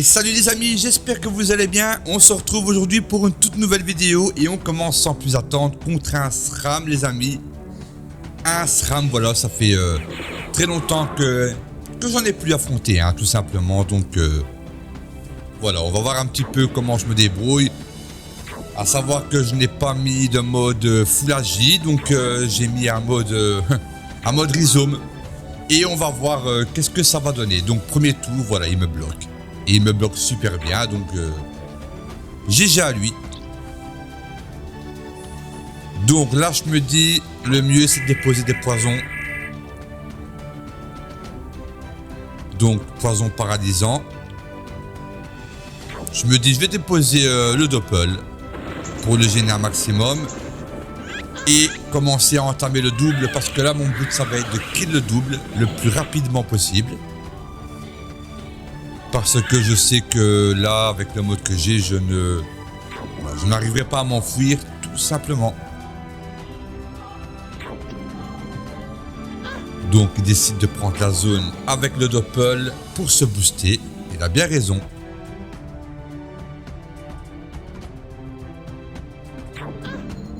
Et salut les amis, j'espère que vous allez bien. On se retrouve aujourd'hui pour une toute nouvelle vidéo et on commence sans plus attendre contre un SRAM les amis. Un SRAM, voilà, ça fait très longtemps que j'en ai plus affronté, hein, tout simplement. Donc voilà, on va voir un petit peu comment je me débrouille. À savoir que je n'ai pas mis de mode Full HD, donc j'ai mis un mode rhizome. Et on va voir qu'est-ce que ça va donner. Donc premier tour, voilà, il me bloque. Et il me bloque super bien, donc GG à lui. Donc là, je me dis, le mieux c'est de déposer des poisons. Donc poison paralysant. Je me dis, je vais déposer le doppel pour le gêner un maximum. Et commencer à entamer le double, parce que là, mon but, ça va être de kill le double le plus rapidement possible. Parce que je sais que là, avec le mode que j'ai, je n'arriverai pas à m'enfuir, tout simplement. Donc, il décide de prendre la zone avec le doppel pour se booster. Il a bien raison.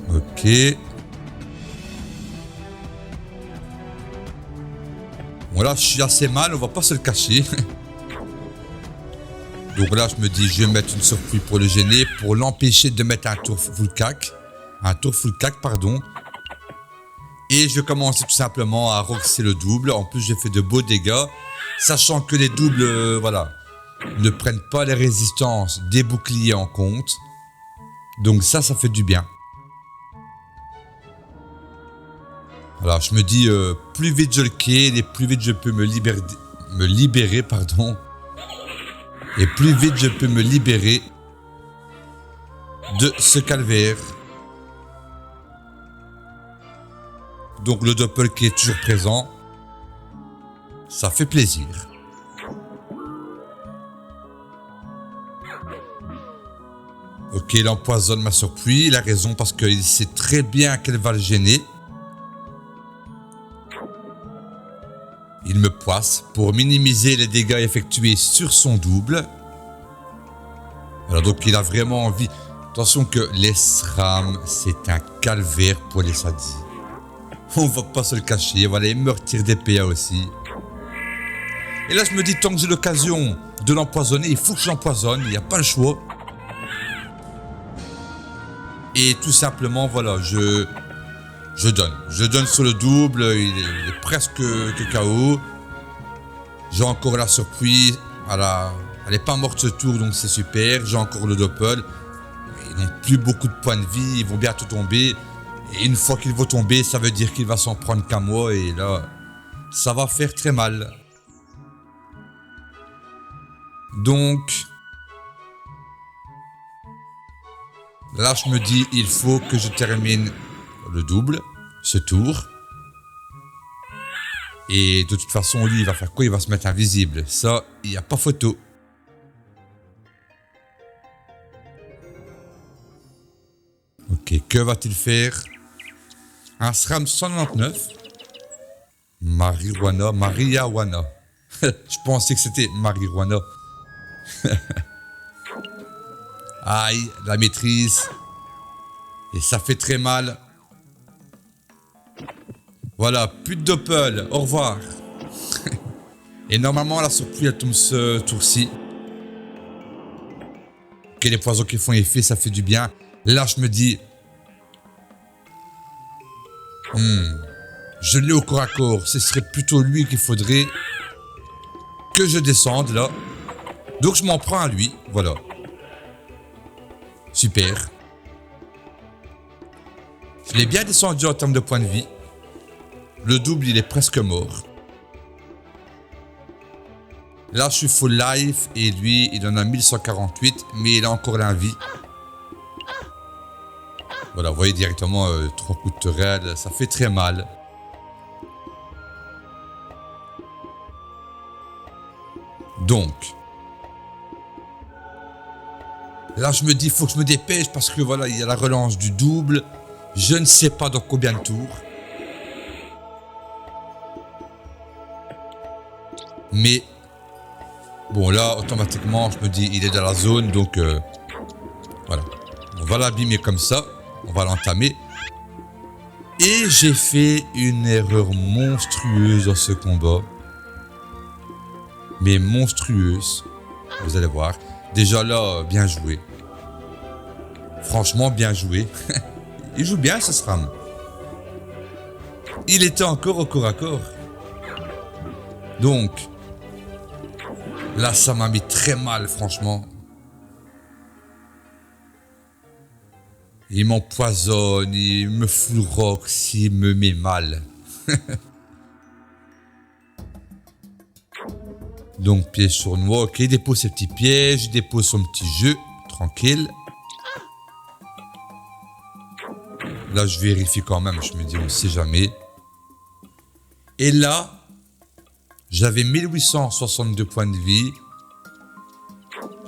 Ok. Bon là, je suis assez mal, on va pas se le cacher. Donc là, je me dis, je vais mettre une surprise pour le gêner, pour l'empêcher de mettre un tour full cac. Un tour full cac, pardon. Et je vais commencer tout simplement à roxer le double. En plus, j'ai fait de beaux dégâts. Sachant que les doubles, voilà, ne prennent pas les résistances des boucliers en compte. Donc ça fait du bien. Alors, je me dis, plus vite je le kill et plus vite je peux me libérer, pardon. Et plus vite je peux me libérer de ce calvaire. Donc le doppel qui est toujours présent. Ça fait plaisir. Ok, il empoisonne ma surprise. Il a raison parce qu'il sait très bien qu'elle va le gêner. Il me poisse pour minimiser les dégâts effectués sur son double. Alors donc il a vraiment envie. Attention que les SRAM, c'est un calvaire pour les sadis. On va pas se le cacher. Voilà, il me retire des PA aussi. Et là je me dis, tant que j'ai l'occasion de l'empoisonner, il faut que je l'empoisonne. Il n'y a pas le choix. Et tout simplement, voilà, je donne. Je donne sur le double, il est presque que KO. J'ai encore la surprise. Elle n'est pas morte ce tour, donc c'est super. J'ai encore le doppel. Ils n'ont plus beaucoup de points de vie, ils vont bientôt tomber. Et une fois qu'ils vont tomber, ça veut dire qu'il va s'en prendre qu'à moi. Et là, ça va faire très mal. Donc, là je me dis, il faut que je termine le double, ce tour. Et de toute façon, lui, il va faire quoi? Il va se mettre invisible. Ça, il n'y a pas photo. Ok, que va-t-il faire? Un SRAM 199. Marijuana. Je pensais que c'était marijuana. Aïe, la maîtrise. Et ça fait très mal. Voilà, plus de doppel, au revoir. Et normalement, la surprise, elle tombe ce tour-ci. Ok, les poisons qui font effet, ça fait du bien. Là, je me dis... je l'ai au corps à corps. Ce serait plutôt lui qu'il faudrait que je descende, là. Donc, je m'en prends à lui, voilà. Super. Je l'ai bien descendu en termes de points de vie. Le double, il est presque mort. Là, je suis full life et lui, il en a 1148, mais il a encore la vie. Voilà, vous voyez directement 3 coups de tourelle, ça fait très mal. Donc, là, je me dis, il faut que je me dépêche parce que voilà, il y a la relance du double. Je ne sais pas dans combien de tours. Mais Bon, là, automatiquement, je me dis, il est dans la zone, donc voilà. On va l'abîmer comme ça. On va l'entamer. Et j'ai fait une erreur monstrueuse dans ce combat. Mais monstrueuse. Vous allez voir. Déjà là, bien joué. Franchement, bien joué. Il joue bien, ce SRAM. Il était encore au corps à corps. Donc, là, ça m'a mis très mal, franchement. Il m'empoisonne, il me fout le rock, il me met mal. Donc, piège sournois. Ok, il dépose ses petits pièges, il dépose son petit jeu. Tranquille. Là, je vérifie quand même. Je me dis, on ne sait jamais. Et là, j'avais 1862 points de vie.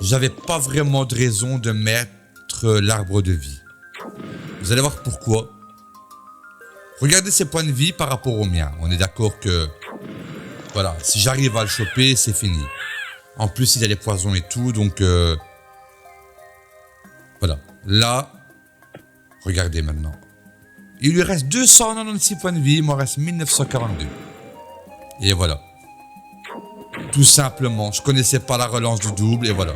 J'avais pas vraiment de raison de mettre l'arbre de vie. Vous allez voir pourquoi. Regardez ses points de vie par rapport aux miens. On est d'accord que... Voilà, si j'arrive à le choper, c'est fini. En plus, il a les poisons et tout, donc... Voilà. Là, regardez maintenant. Il lui reste 296 points de vie, il m'en reste 1942. Et voilà. Tout simplement, je connaissais pas la relance du double, et voilà.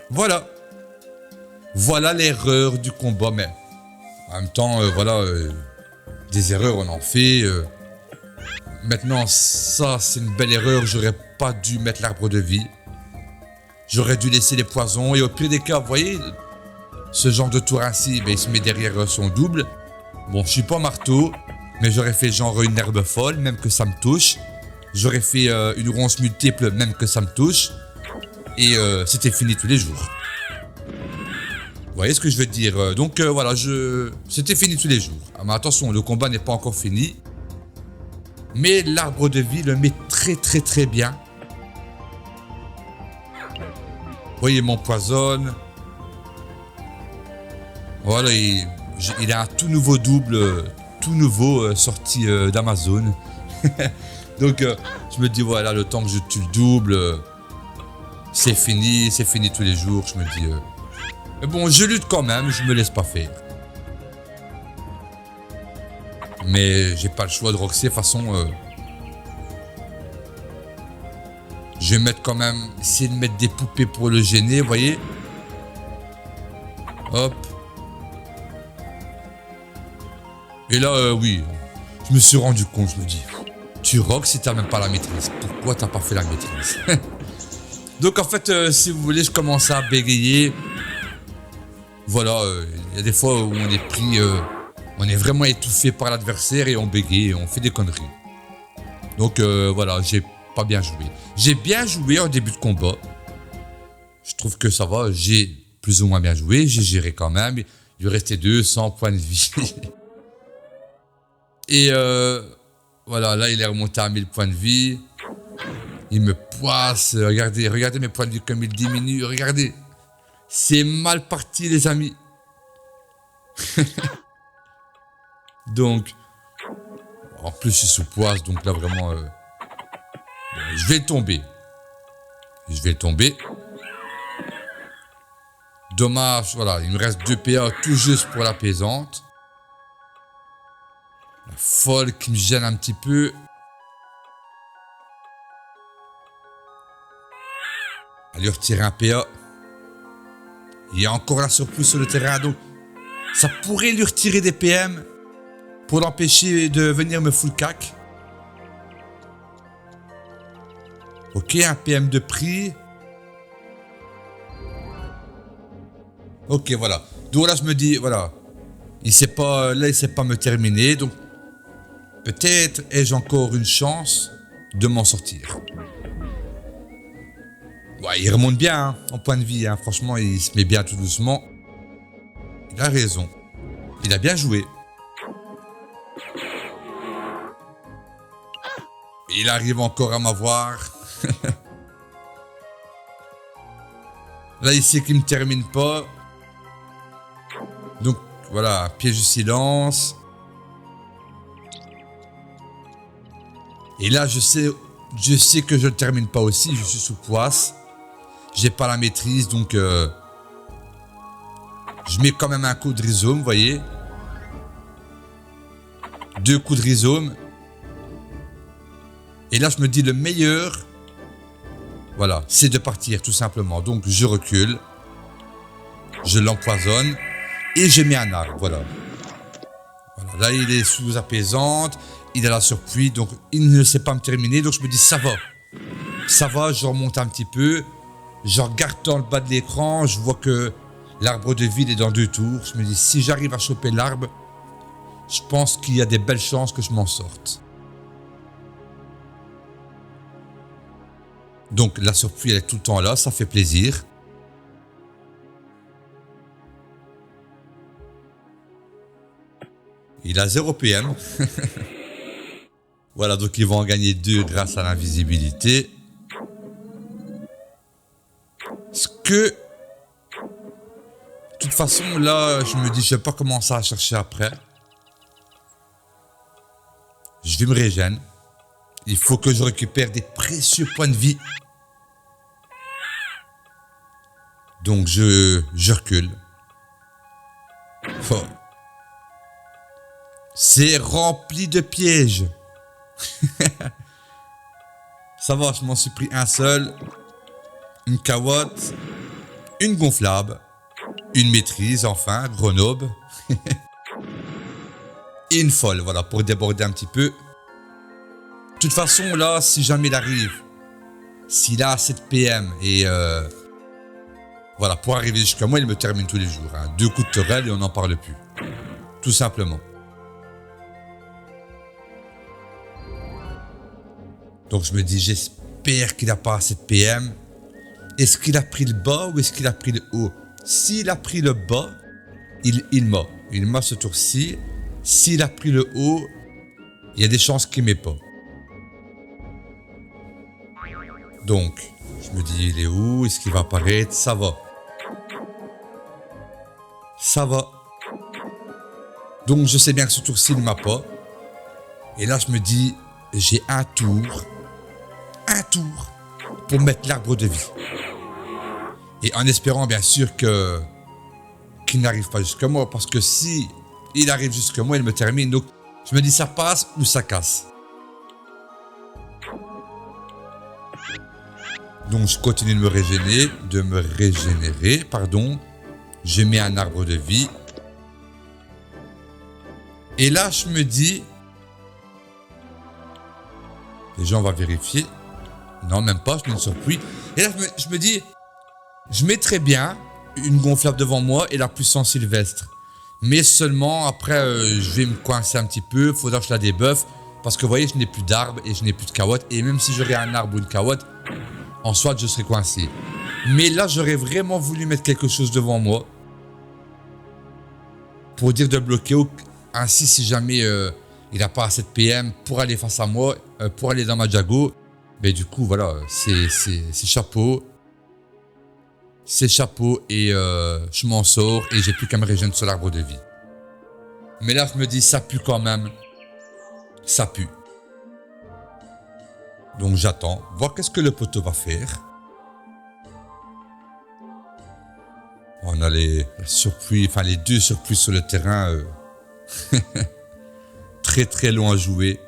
Voilà. Voilà l'erreur du combat, mais en même temps, voilà, des erreurs on en fait. Maintenant, ça c'est une belle erreur, j'aurais pas dû mettre l'arbre de vie. J'aurais dû laisser les poisons, et au pire des cas, vous voyez, ce genre de tour ainsi, ben, il se met derrière son double. Bon, je suis pas marteau, mais j'aurais fait genre une herbe folle, même que ça me touche. J'aurais fait une ronce multiple, même que ça me touche. Et c'était fini tous les jours. Vous voyez ce que je veux dire? Donc voilà, c'était fini tous les jours. Ah, mais attention, le combat n'est pas encore fini. Mais l'arbre de vie le met très très très bien. Vous voyez, il m'empoisonne. Voilà, il a un tout nouveau double, tout nouveau sorti d'Amazon. Donc je me dis, voilà, le temps que je tue le double, c'est fini tous les jours. Je me dis... Mais bon, je lutte quand même, je me laisse pas faire. Mais j'ai pas le choix de roxer, de toute façon... je vais mettre quand même... Essayer de mettre des poupées pour le gêner, vous voyez. Hop. Et là, oui, je me suis rendu compte, je me dis... Tu rox si t'as même pas la maîtrise. Pourquoi t'as pas fait la maîtrise? Donc en fait, si vous voulez, je commence à bégayer. Voilà, il y a des fois où on est pris, on est vraiment étouffé par l'adversaire et on bégaye, on fait des conneries. Donc voilà, j'ai pas bien joué. J'ai bien joué en début de combat. Je trouve que ça va, j'ai plus ou moins bien joué, j'ai géré quand même. Il lui restait 200 points de vie. Et voilà, là il est remonté à 1000 points de vie. Il me poisse, regardez mes points de vie comme ils diminuent, regardez. C'est mal parti les amis. Donc, en plus je suis sous poisse, donc là vraiment, je vais tomber. Je vais tomber. Dommage, voilà, il me reste 2 PA tout juste pour la pesante. La folle qui me gêne un petit peu. Allez retirer un PA. Il y a encore un surplus sur le terrain, donc ça pourrait lui retirer des PM pour l'empêcher de venir me full cac. Ok, un PM de prix. Ok, voilà. Donc là, je me dis, voilà, il sait pas me terminer, donc peut-être ai-je encore une chance de m'en sortir. Ouais, il remonte bien hein, en point de vie, hein. Franchement, il se met bien tout doucement. Il a raison. Il a bien joué. Il arrive encore à m'avoir. Là, il sait qu'il ne me termine pas. Donc, voilà, piège du silence. Et là, je sais Je sais que je ne termine pas aussi, je suis sous poisse. J'ai pas la maîtrise, donc je mets quand même un coup de rhizome, vous voyez. 2 coups de rhizome. Et là, je me dis le meilleur, voilà, c'est de partir tout simplement. Donc, je recule, je l'empoisonne et je mets un arbre, voilà. Voilà. Là, il est sous apaisante, il a la surpluie, donc il ne sait pas me terminer. Donc, je me dis, ça va. Ça va, je remonte un petit peu. Je regarde dans le bas de l'écran, je vois que l'arbre de vie est dans 2 tours. Je me dis, si j'arrive à choper l'arbre, je pense qu'il y a des belles chances que je m'en sorte. Donc la surpluie elle est tout le temps là, ça fait plaisir. Il a 0 PM. Voilà, donc ils vont en gagner 2 grâce à l'invisibilité. Ce que... De toute façon, là, je me dis, je vais pas commencer à chercher après. Je vais me régénérer. Il faut que je récupère des précieux points de vie. Donc je recule. Oh. C'est rempli de pièges. Ça va, je m'en suis pris un seul. Une carotte. Une gonflable. Une maîtrise, enfin, Grenoble. Et une folle, voilà, pour déborder un petit peu. De toute façon, là, si jamais il arrive, s'il a assez de PM et voilà, pour arriver jusqu'à moi, il me termine tous les jours. Hein. 2 coups de tourelle et on n'en parle plus. Tout simplement. Donc je me dis, j'espère qu'il n'a pas assez de PM. Est-ce qu'il a pris le bas ou est-ce qu'il a pris le haut? S'il a pris le bas, il m'a. Il m'a ce tour-ci. S'il a pris le haut, il y a des chances qu'il ne m'ait pas. Donc, je me dis, il est où? Est-ce qu'il va apparaître? Ça va. Ça va. Donc, je sais bien que ce tour-ci, il ne m'a pas. Et là, je me dis, j'ai un tour pour mettre l'arbre de vie. Et en espérant, bien sûr, qu'il n'arrive pas jusqu'à moi. Parce que si il arrive jusqu'à moi, il me termine. Donc, je me dis, ça passe ou ça casse. Donc je continue de me régénérer, pardon. Je mets un arbre de vie. Et là, je me dis... Déjà, on va vérifier. Non, même pas, je mets une surpluie. Et là, je me dis... Je mettrais bien une gonflable devant moi et la puissance sylvestre. Mais seulement, après, je vais me coincer un petit peu. Il faudra que je la débuffe. Parce que vous voyez, je n'ai plus d'arbre et je n'ai plus de carotte. Et même si j'aurais un arbre ou une carotte... En soit, je serais coincé. Mais là, j'aurais vraiment voulu mettre quelque chose devant moi. Pour dire de bloquer. Ainsi, si jamais il n'a pas assez de PM pour aller face à moi, pour aller dans ma Jago, ben du coup, voilà, c'est chapeau. C'est chapeau et je m'en sors et j'ai plus qu'à me régénérer sur l'arbre de vie. Mais là, je me dis, ça pue quand même. Ça pue. Donc j'attends, voir qu'est-ce que le poteau va faire. On a les surpluies, enfin les 2 surpluies sur le terrain. Très très long à jouer.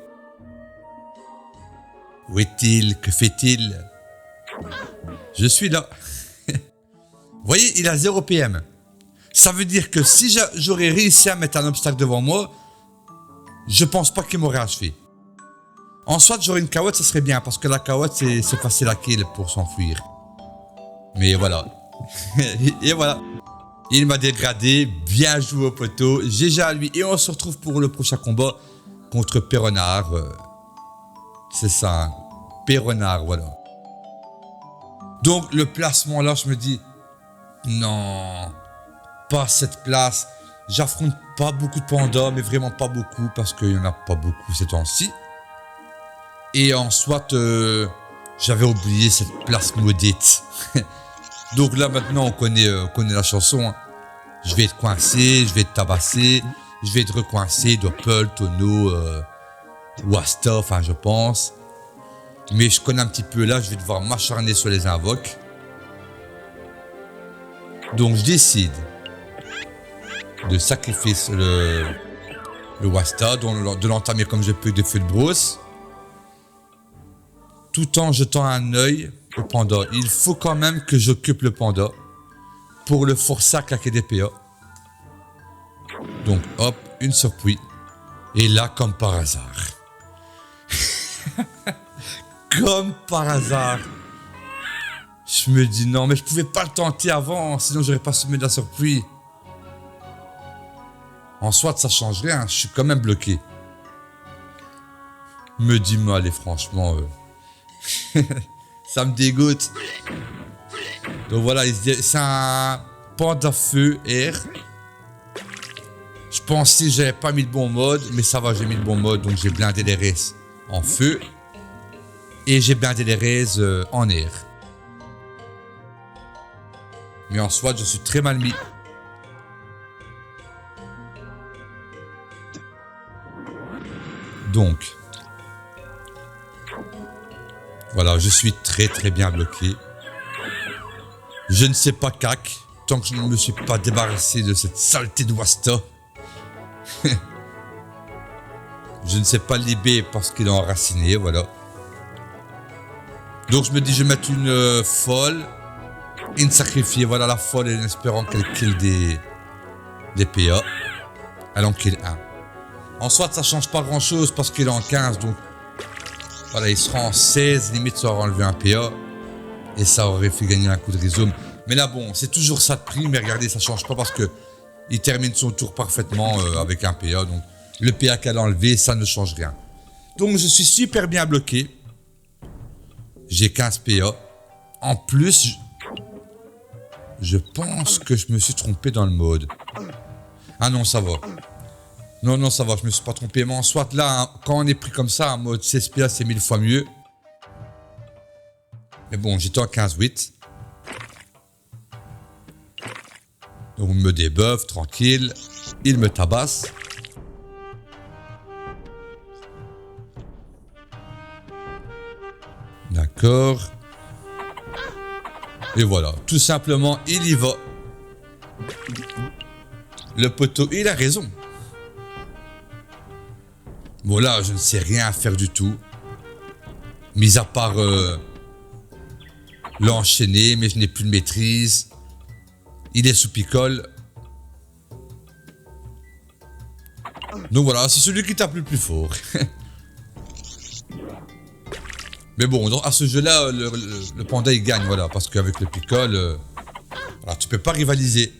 Où est-il? Que fait-il? Je suis là. Vous voyez, il a 0 PM. Ça veut dire que si j'aurais réussi à mettre un obstacle devant moi, je pense pas qu'il m'aurait achevé. En soit, j'aurais une carotte, ça serait bien, parce que la carotte, c'est facile à kill pour s'enfuir. Mais voilà. Et voilà. Il m'a dégradé, bien joué au poteau, GG à lui, et on se retrouve pour le prochain combat contre Péronard. C'est ça, hein. Péronard, voilà. Donc, le placement là, je me dis, non, pas cette place. J'affronte pas beaucoup de pandas, mais vraiment pas beaucoup, parce qu'il y en a pas beaucoup ces temps-ci. Et en soit, j'avais oublié cette place maudite. Donc là, maintenant, on connaît la chanson. Hein. Je vais être coincé, je vais être tabassé, je vais être recoincé, Doppel, Tonneau, Wasta, enfin, je pense. Mais je connais un petit peu là, je vais devoir m'acharner sur les invoques. Donc je décide de sacrifier le Wasta, de l'entamer comme je peux de feu de brousse, tout en jetant un œil au panda. Il faut quand même que j'occupe le panda pour le forcer à claquer des PA. Donc hop, une surprise. Et là, comme par hasard. Comme par hasard. Je me dis non, mais je pouvais pas le tenter avant, sinon j'aurais pas semé de la surprise. En soit, ça change rien, je suis quand même bloqué. Me dis mal, allez, franchement, ça me dégoûte. Donc voilà, c'est un panda feu air. Je pensais que j'avais pas mis le bon mode, mais ça va, j'ai mis le bon mode, donc j'ai blindé les races en feu. Et j'ai blindé les races en air. Mais en soit, je suis très mal mis. Donc, voilà, je suis très bien bloqué. Je ne sais pas cac, tant que je ne me suis pas débarrassé de cette saleté de Wasta. Je ne sais pas libérer parce qu'il est enraciné, voilà. Donc je me dis, je vais mettre une folle, une sacrifiée, voilà la folle, en espérant qu'elle kill des PA. Elle en kill un. En soit, ça change pas grand chose parce qu'il est en 15, donc voilà, il sera en 16, limite ça aurait enlevé un PA et ça aurait fait gagner un coup de rhizome. Mais là, bon, c'est toujours ça de prix, mais regardez, ça change pas parce que il termine son tour parfaitement avec un PA, donc le PA qu'elle a enlevé, ça ne change rien. Donc je suis super bien bloqué. J'ai 15 PA. En plus, je pense que je me suis trompé dans le mode. Ah non, ça va. Non, ça va, je me suis pas trompé. Mais en soit là, hein, quand on est pris comme ça, en mode 16 PA, c'est 1000 fois mieux. Mais bon, j'étais en 15-8. Donc, on me débuffe, tranquille. Il me tabasse. D'accord. Et voilà, tout simplement, il y va. Le poteau, il a raison. Bon là, je ne sais rien faire du tout. Mis à part l'enchaîner, mais je n'ai plus de maîtrise. Il est sous picole. Donc voilà, c'est celui qui tape le plus fort. Mais bon, à ce jeu-là, le panda il gagne, voilà, parce qu'avec le picole, voilà, tu peux pas rivaliser.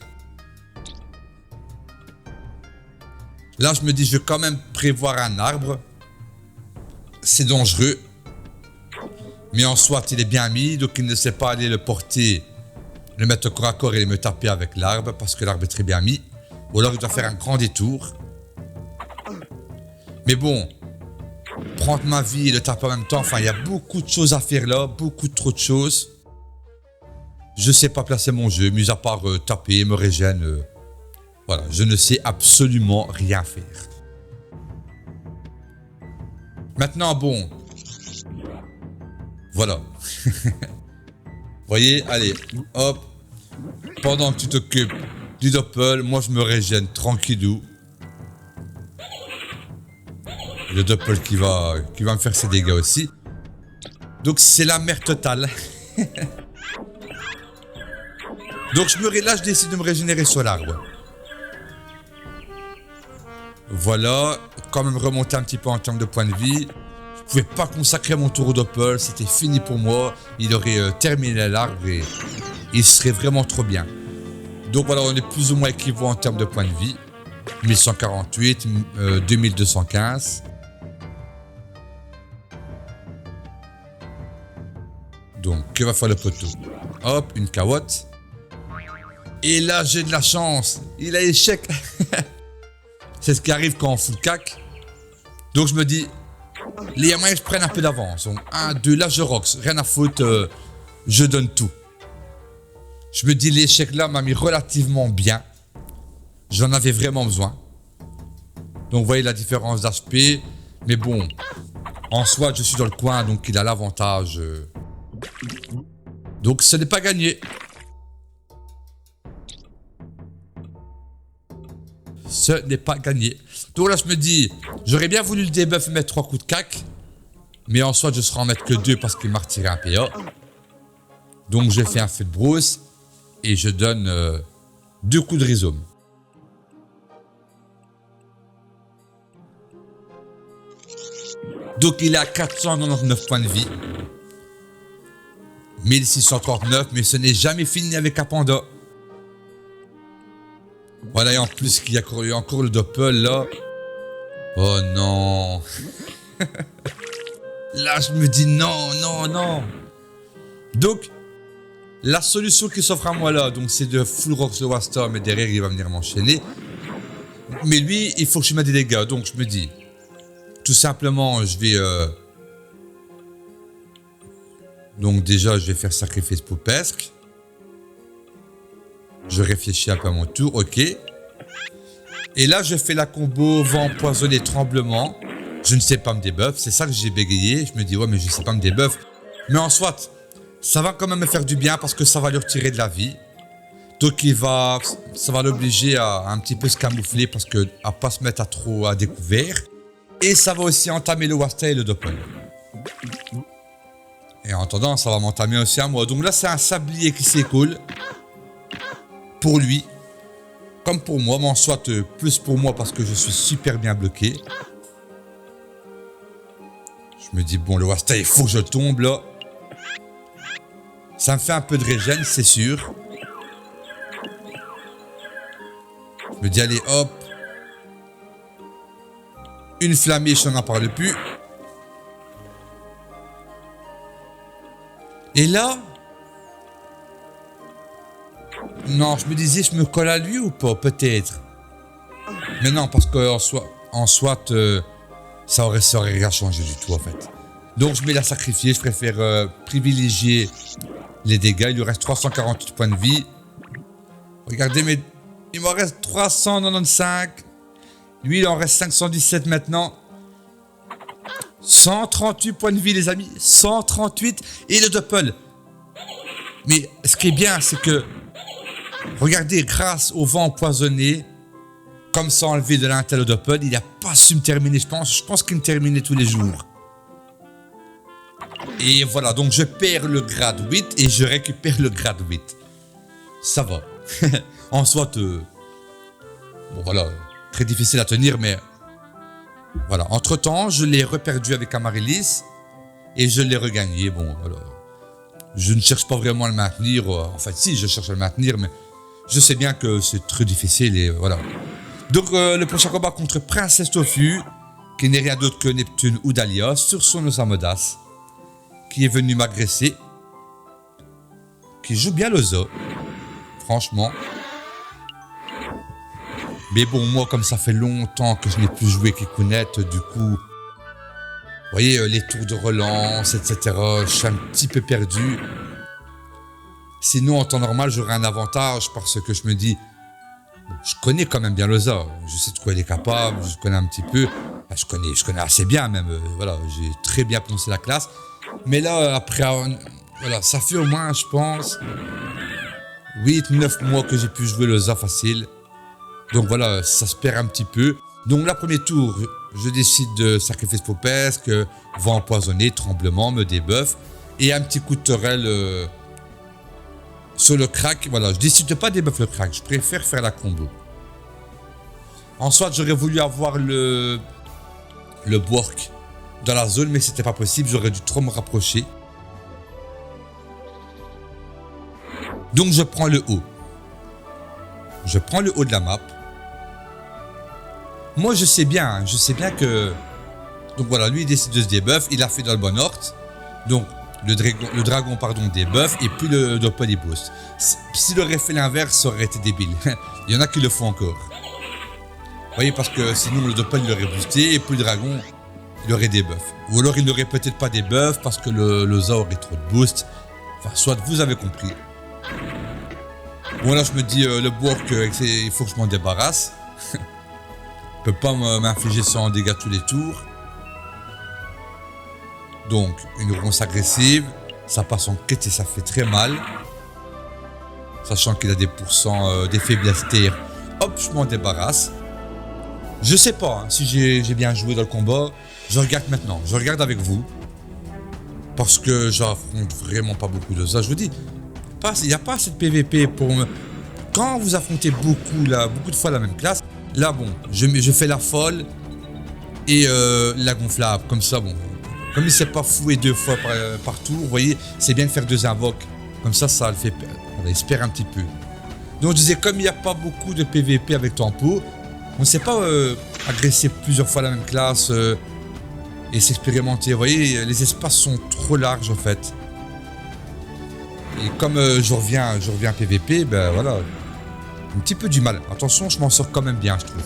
Là, je me dis, je vais quand même prévoir un arbre. C'est dangereux. Mais en soit, il est bien mis, donc il ne sait pas aller le porter, le mettre corps à corps et me taper avec l'arbre, parce que l'arbre est très bien mis. Ou alors, il doit faire un grand détour. Mais bon, prendre ma vie et le taper en même temps, enfin, il y a beaucoup de choses à faire là, beaucoup trop de choses. Je sais pas placer mon jeu, mis à part taper, me régène. Voilà, je ne sais absolument rien faire. Maintenant, bon. Voilà. Vous voyez, allez, hop. Pendant que tu t'occupes du doppel, moi je me régène tranquillou. Le doppel qui va me faire ses dégâts aussi. Donc c'est la merde totale. Donc là je décide de me régénérer sur l'arbre. Voilà, quand même remonter un petit peu en termes de points de vie. Je pouvais pas consacrer mon tour au doppel, c'était fini pour moi. Il aurait terminé l'arbre et il serait vraiment trop bien. Donc voilà, on est plus ou moins équivalent en termes de points de vie. 1148, 2215. Donc, que va faire le poteau? Hop, une carotte. Et là, j'ai de la chance. Il a échec. C'est ce qui arrive quand on fout le cac. Donc, je me dis, les moyens, je prenne un peu d'avance. Donc, 1, 2, là, je rocks. Rien à foutre, je donne tout. Je me dis, l'échec là m'a mis relativement bien. J'en avais vraiment besoin. Donc, vous voyez la différence d'HP. Mais bon, En soi, je suis dans le coin, donc il a l'avantage. Donc ce n'est pas gagné. Ce n'est pas gagné. Donc là, je me dis, j'aurais bien voulu le debuff et mettre 3 coups de cac. Mais en soi, je serai en mettre que 2 parce qu'il m'a retiré un PA. Donc je fais un feu de brousse. Et je donne 2 coups de rhizome. Donc il a 499 points de vie. 1639, mais ce n'est jamais fini avec un panda. Voilà, et en plus qu'il y a encore le doppel là. Oh non. Là je me dis non, non, non. Donc, la solution qui s'offre à moi là, donc c'est de full rock le Wastor, mais derrière il va venir m'enchaîner. Mais lui, il faut que je mette des dégâts, donc je me dis, tout simplement, je vais... Donc déjà, je vais faire sacrifice pour pesque. Je réfléchis un peu à mon tour, ok. Et là, je fais la combo vent empoisonné tremblement. Je ne sais pas me debuff, c'est ça que j'ai bégayé. Je me dis, ouais, mais je ne sais pas me debuff. Mais en soit, ça va quand même me faire du bien parce que ça va lui retirer de la vie. Donc ça va l'obliger à un petit peu se camoufler parce que à pas se mettre trop à découvert. Et ça va aussi entamer le Wasta et le Doppel. Et en attendant, ça va m'entamer aussi à moi. Donc là, c'est un sablier qui s'écoule. Pour lui. Comme pour moi. Mais en soit plus pour moi parce que je suis super bien bloqué. Je me dis, bon, le Wasta, il faut que je tombe là. Ça me fait un peu de régène, c'est sûr. Je me dis, allez, hop. Une flammée, je n'en parle plus. Et là... Non, je me disais, je me colle à lui ou pas, peut-être. Mais non, parce qu'en soit, ça aurait rien changé du tout, en fait. Donc, je vais la sacrifier. Je préfère privilégier les dégâts. Il lui reste 348 points de vie. Regardez, mais il m'en reste 395. Lui, il en reste 517 maintenant. 138 points de vie, les amis. 138. Et le Doppel. Mais ce qui est bien, c'est que... Regardez, grâce au vent empoisonné, comme ça enlevé de l'intel au Doppel, il n'a pas su me terminer, je pense qu'il me terminait tous les jours. Et voilà, donc je perds le grade 8 et je récupère le grade 8. Ça va. En soit, bon voilà, très difficile à tenir, mais... Voilà, entre-temps, je l'ai reperdu avec Amaryllis et je l'ai regagné. Bon, voilà. Je ne cherche pas vraiment à le maintenir. En fait, si, je cherche à le maintenir, mais je sais bien que c'est très difficile et voilà. Donc, le prochain combat contre Princesse Tofu, qui n'est rien d'autre que Neptune ou Dahlia, sur son Osamodas, qui est venu m'agresser, qui joue bien le zoo, franchement. Mais bon, moi, comme ça fait longtemps que je n'ai plus joué Kikunet, du coup, vous voyez, les tours de relance, etc., je suis un petit peu perdu. Sinon, en temps normal, j'aurais un avantage parce que je me dis, bon, je connais quand même bien Loza, je sais de quoi il est capable, je connais un petit peu, je connais assez bien même, voilà, j'ai très bien poncé la classe. Mais là, après, voilà, ça fait au moins, je pense, 8-9 mois que j'ai pu jouer Loza facile. Donc voilà, ça se perd un petit peu. Donc là, premier tour, je décide de sacrifice pour pesque, vent empoisonné, tremblement, me débuff. Et un petit coup de torel sur le crack. Voilà, je décide de pas débuff le crack, je préfère faire la combo. Ensuite, j'aurais voulu avoir le Bork dans la zone, mais c'était pas possible, j'aurais dû trop me rapprocher. Donc je prends le haut. Je prends le haut de la map. Moi, je sais bien que... Donc voilà, lui, il décide de se débuff. Il a fait dans le bon ordre. Donc, le dragon, pardon, débuff. Et puis le Doppel, il boost. S'il aurait fait l'inverse, ça aurait été débile. Il y en a qui le font encore. Vous voyez, parce que sinon, le Doppel, il aurait boosté. Et puis le dragon, il aurait débuff. Ou alors, il n'aurait peut-être pas débuff parce que le Za aurait trop de boost. Enfin, soit vous avez compris. Bon, là, je me dis, le Bork, il faut que je m'en débarrasse. Je peux pas m'infliger 100 dégâts tous les tours. Donc, une ronce agressive, ça passe en quête et ça fait très mal. Sachant qu'il a des pourcents des faiblesses terre. Hop, je m'en débarrasse. Je sais pas hein, si j'ai bien joué dans le combat. Je regarde maintenant, je regarde avec vous. Parce que j'affronte vraiment pas beaucoup de ça. Je vous dis, il n'y a pas assez de PVP pour me... Quand vous affrontez beaucoup de fois la même classe, là bon, je fais la folle et la gonflable. Comme ça, bon, comme il ne s'est pas foué 2 fois par tour, vous voyez, c'est bien de faire 2 invoques. Comme ça le fait, on espère un petit peu. Donc je disais, comme il n'y a pas beaucoup de PVP avec Tempo, on ne sait pas agresser plusieurs fois la même classe et s'expérimenter. Vous voyez, les espaces sont trop larges en fait. Et comme je reviens PVP, ben voilà, un petit peu du mal. Attention, je m'en sors quand même bien, je trouve.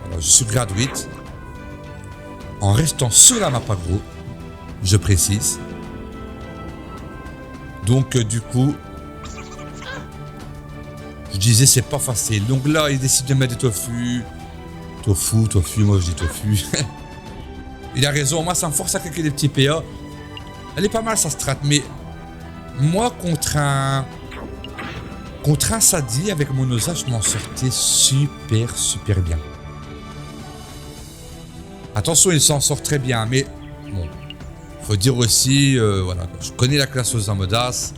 Alors, je suis grade 8. En restant sur la map aggro, je précise. Donc du coup, je disais c'est pas facile. Donc là, il décide de mettre des tofu, moi je dis tofu. Il a raison, moi ça me force à cliquer des petits PA. Elle est pas mal sa strat, mais moi contre un Sadi avec mon Osa, je m'en sortais super bien. Attention, il s'en sort très bien, mais bon, faut dire aussi, voilà, je connais la classe Osa Modas.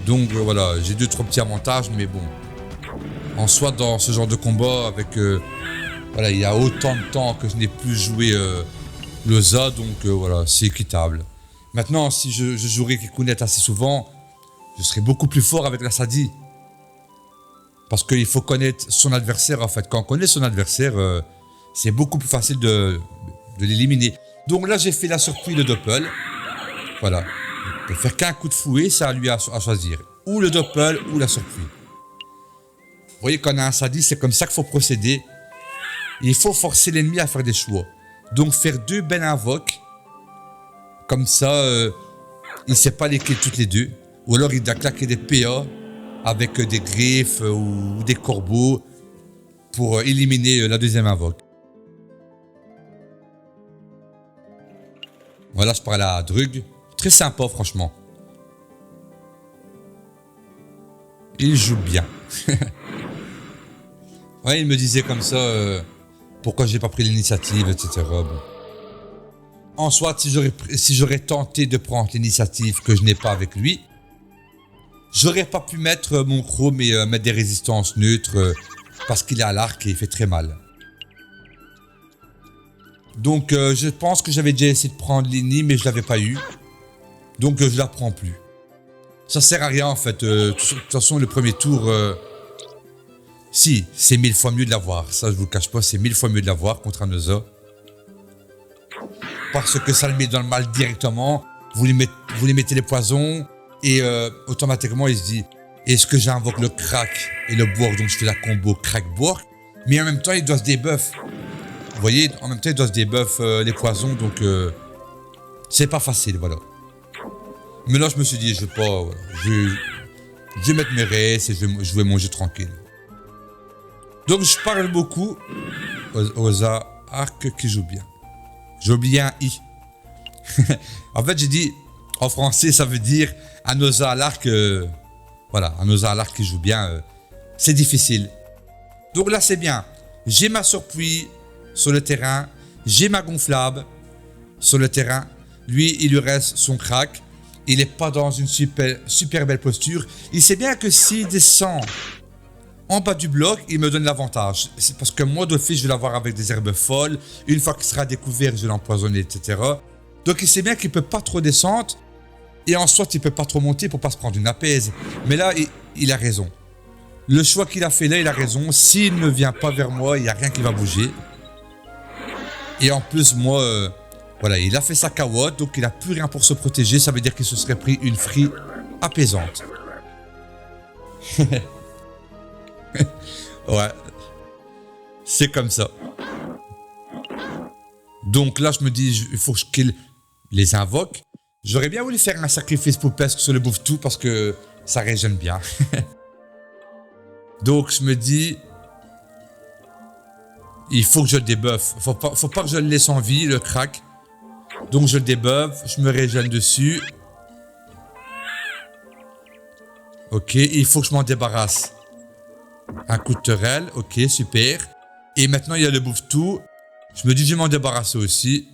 Donc voilà, j'ai 2-3 petits avantages, mais bon, en soi dans ce genre de combat avec voilà, il y a autant de temps que je n'ai plus joué l'Osa, donc voilà, c'est équitable. Maintenant, si je jouerais Kikunet assez souvent, je serais beaucoup plus fort avec la Sadi. Parce qu'il faut connaître son adversaire en fait. Quand on connaît son adversaire, c'est beaucoup plus facile de l'éliminer. Donc là, j'ai fait la surprise, le doppel. Voilà. Il peut faire qu'un coup de fouet, ça a lui à choisir. Ou le doppel ou la surprise. Vous voyez, quand on a un Sadi, c'est comme ça qu'il faut procéder. Il faut forcer l'ennemi à faire des choix. Donc faire 2 belles invoques. Comme ça, il ne sait pas lesquelles toutes les 2. Ou alors il doit claquer des PA avec des griffes ou des corbeaux pour éliminer la deuxième invoque. Voilà, je parle à Drug. Très sympa, franchement. Il joue bien. Ouais, il me disait comme ça pourquoi j'ai pas pris l'initiative, etc. Bon. En soit, si j'aurais tenté de prendre l'initiative que je n'ai pas avec lui, j'aurais pas pu mettre mon chrome et mettre des résistances neutres parce qu'il est à l'arc et il fait très mal. Donc je pense que j'avais déjà essayé de prendre Lini mais je l'avais pas eu. Donc je la prends plus. Ça sert à rien en fait. De toute façon le premier tour, si, c'est 1000 fois mieux de l'avoir. Ça je vous le cache pas, c'est 1000 fois mieux de l'avoir contre un Osa. Parce que ça le met dans le mal directement. Vous lui mettez les poisons. Et automatiquement, il se dit, est-ce que j'invoque le crack et le bork, donc je fais la combo crack-bork. Mais en même temps, il doit se debuff. Vous voyez, en même temps, il doit se debuff les poisons, donc c'est pas facile, voilà. Mais là, je me suis dit, je vais pas, voilà, je vais mettre mes restes et je vais manger tranquille. Donc, je parle beaucoup aux arcs qui jouent bien. J'ai oublié un i. En fait, j'ai dit, en français, ça veut dire un Osa à l'arc, voilà, un Osa à l'arc qui joue bien, c'est difficile. Donc là, c'est bien. J'ai ma surprise sur le terrain, j'ai ma gonflable sur le terrain. Lui, il lui reste son crack. Il n'est pas dans une super belle posture. Il sait bien que s'il descend en bas du bloc, il me donne l'avantage. C'est parce que moi, d'office, je vais l'avoir avec des herbes folles. Une fois qu'il sera découvert, je vais l'empoisonner, etc. Donc il sait bien qu'il ne peut pas trop descendre. Et en soit, il ne peut pas trop monter pour ne pas se prendre une apaise. Mais là, il a raison. Le choix qu'il a fait là, il a raison. S'il ne vient pas vers moi, il n'y a rien qui va bouger. Et en plus, moi, voilà, il a fait sa cawotte, donc il n'a plus rien pour se protéger. Ça veut dire qu'il se serait pris une free apaisante. Ouais. C'est comme ça. Donc là, je me dis, il faut que je kill les invoques. J'aurais bien voulu faire un sacrifice poupesque sur le bouffe-tout parce que ça régène bien. Donc je me dis, il faut que je le débuffe. Faut pas que je le laisse en vie, le crack. Donc je le débuffe, je me régène dessus. Ok, il faut que je m'en débarrasse. Un coup de terrelle, ok, super. Et maintenant il y a le bouffe-tout. Je me dis que je vais m'en débarrasser aussi.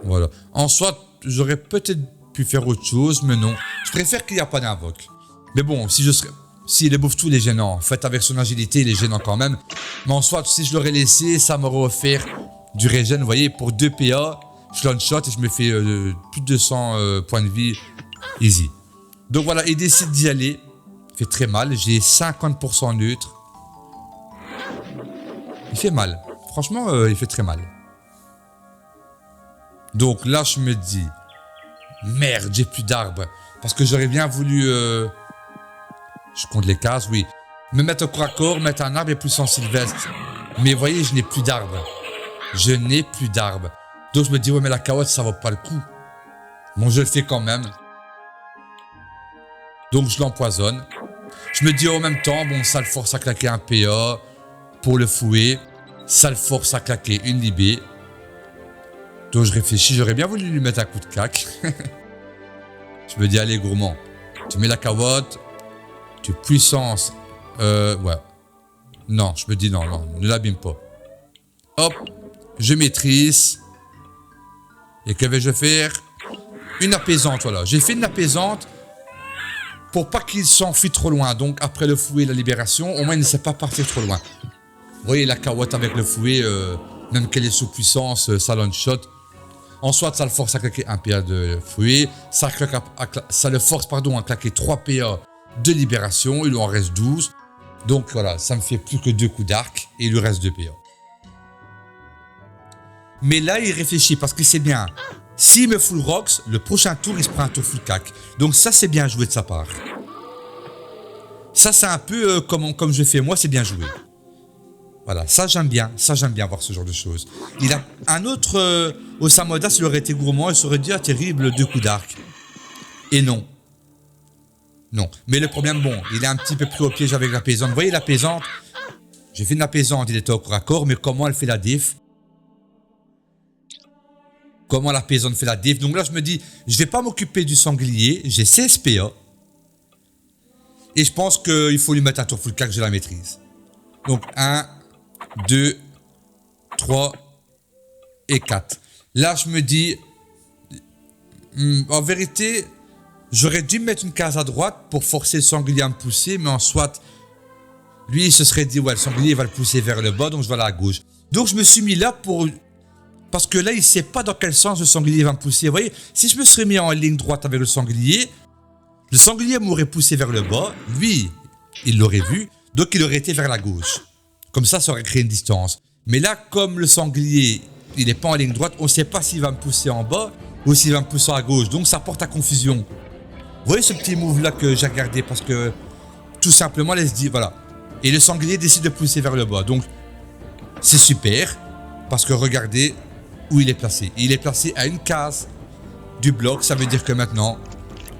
Voilà. En soi, j'aurais peut-être pu faire autre chose, mais non. Je préfère qu'il n'y a pas d'invoque. Mais bon, si le bouffe-tout, il est gênant. En fait, avec son agilité, il est gênant quand même. Mais en soi, si je l'aurais laissé, ça m'aurait offert du régène. Vous voyez, pour 2 PA, je one-shot et je me fais plus de 200 points de vie easy. Donc voilà, il décide d'y aller. Il fait très mal. J'ai 50% neutre. Il fait mal. Franchement, il fait très mal. Donc là, je me dis... Merde, j'ai plus d'arbres. Parce que j'aurais bien voulu... Je compte les cases, oui. Me mettre au corps à corps, mettre un arbre et plus en sylvestre. Mais vous voyez, je n'ai plus d'arbres. Je n'ai plus d'arbres. Donc je me dis, ouais, mais la carotte, ça vaut pas le coup. Bon, je le fais quand même. Donc je l'empoisonne. Je me dis en même temps, bon, ça le force à claquer un PA pour le fouet. Ça le force à claquer une libé. Donc je réfléchis, j'aurais bien voulu lui mettre un coup de cac. Je me dis, allez gourmand, tu mets la carotte, tu puissance. Ouais. Non, je me dis non, ne l'abîme pas. Hop, je maîtrise. Et que vais-je faire? Une apaisante, voilà. J'ai fait une apaisante pour pas qu'il s'enfuit trop loin. Donc après le fouet et la libération, au moins il ne sait pas partir trop loin. Vous voyez la carotte avec le fouet, même qu'elle est sous puissance, ça one-shot. En soit, ça le force à claquer un PA de fouet, ça le force à claquer 3 PA de libération, il lui en reste 12. Donc voilà, ça me fait plus que 2 coups d'arc et il lui reste 2 PA. Mais là, il réfléchit parce qu'il sait bien, s'il me full rocks, le prochain tour, il se prend un tour full cac. Donc ça, c'est bien joué de sa part. Ça, c'est un peu comme je fais moi, c'est bien joué. Voilà, ça j'aime bien voir ce genre de choses. Il a un autre Osamoda, s'il aurait été gourmand, il s'aurait dit, ah terrible, 2 coups d'arc. Et non. Non. Mais le problème, bon, il est un petit peu plus au piège avec la paysante. Vous voyez la paysante, j'ai fait une apaisante, il était au corps à corps, mais comment elle fait la diff? Comment la paysante fait la diff? Donc là, je me dis, je vais pas m'occuper du sanglier, j'ai 16 PA. Et je pense qu'il faut lui mettre un tour full cac, je la maîtrise. Donc 1, 2, 3 et 4. Là, je me dis, en vérité, j'aurais dû mettre une case à droite pour forcer le sanglier à me pousser, mais en soit, lui, il se serait dit, ouais, le sanglier va le pousser vers le bas, donc je vais aller à gauche. Donc, je me suis mis là pour... Parce que là, il ne sait pas dans quel sens le sanglier va me pousser. Vous voyez, si je me serais mis en ligne droite avec le sanglier m'aurait poussé vers le bas, lui, il l'aurait vu, donc il aurait été vers la gauche. Comme ça aurait créé une distance. Mais là, comme le sanglier, il n'est pas en ligne droite, on ne sait pas s'il va me pousser en bas ou s'il va me pousser à gauche. Donc ça porte à confusion. Vous voyez ce petit move là que j'ai regardé parce que tout simplement, elle se dit, voilà. Et le sanglier décide de pousser vers le bas. Donc c'est super parce que regardez où il est placé. Il est placé à une case du bloc. Ça veut dire que maintenant,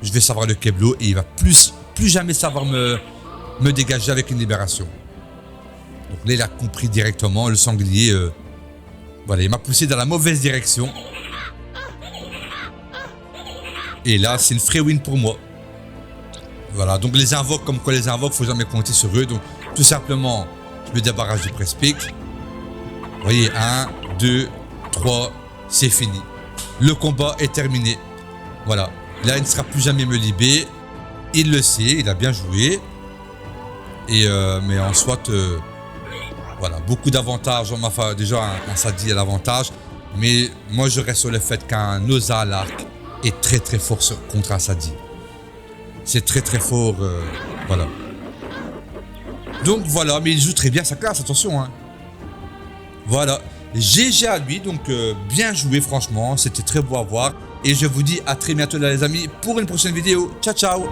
je vais savoir le Keblo et il va plus jamais savoir me dégager avec une libération. Donc là, il a compris directement, le sanglier, voilà, il m'a poussé dans la mauvaise direction. Et là, c'est une free win pour moi. Voilà, donc les invoques, comme quoi les invoques, faut jamais compter sur eux. Donc tout simplement, je me débarrasse du press-pick. Vous voyez, 1, 2, 3, c'est fini. Le combat est terminé. Voilà, là, il ne sera plus jamais me libérer. Il le sait, il a bien joué. Et mais en soit... voilà, beaucoup d'avantages. Déjà, un Sadi a l'avantage. Mais moi, je reste sur le fait qu'un Osa à l'arc est très très fort contre un Sadi. C'est très très fort. Voilà. Donc voilà, mais il joue très bien sa classe, attention. Hein. Voilà. GG à lui, donc bien joué franchement. C'était très beau à voir. Et je vous dis à très bientôt là les amis pour une prochaine vidéo. Ciao ciao.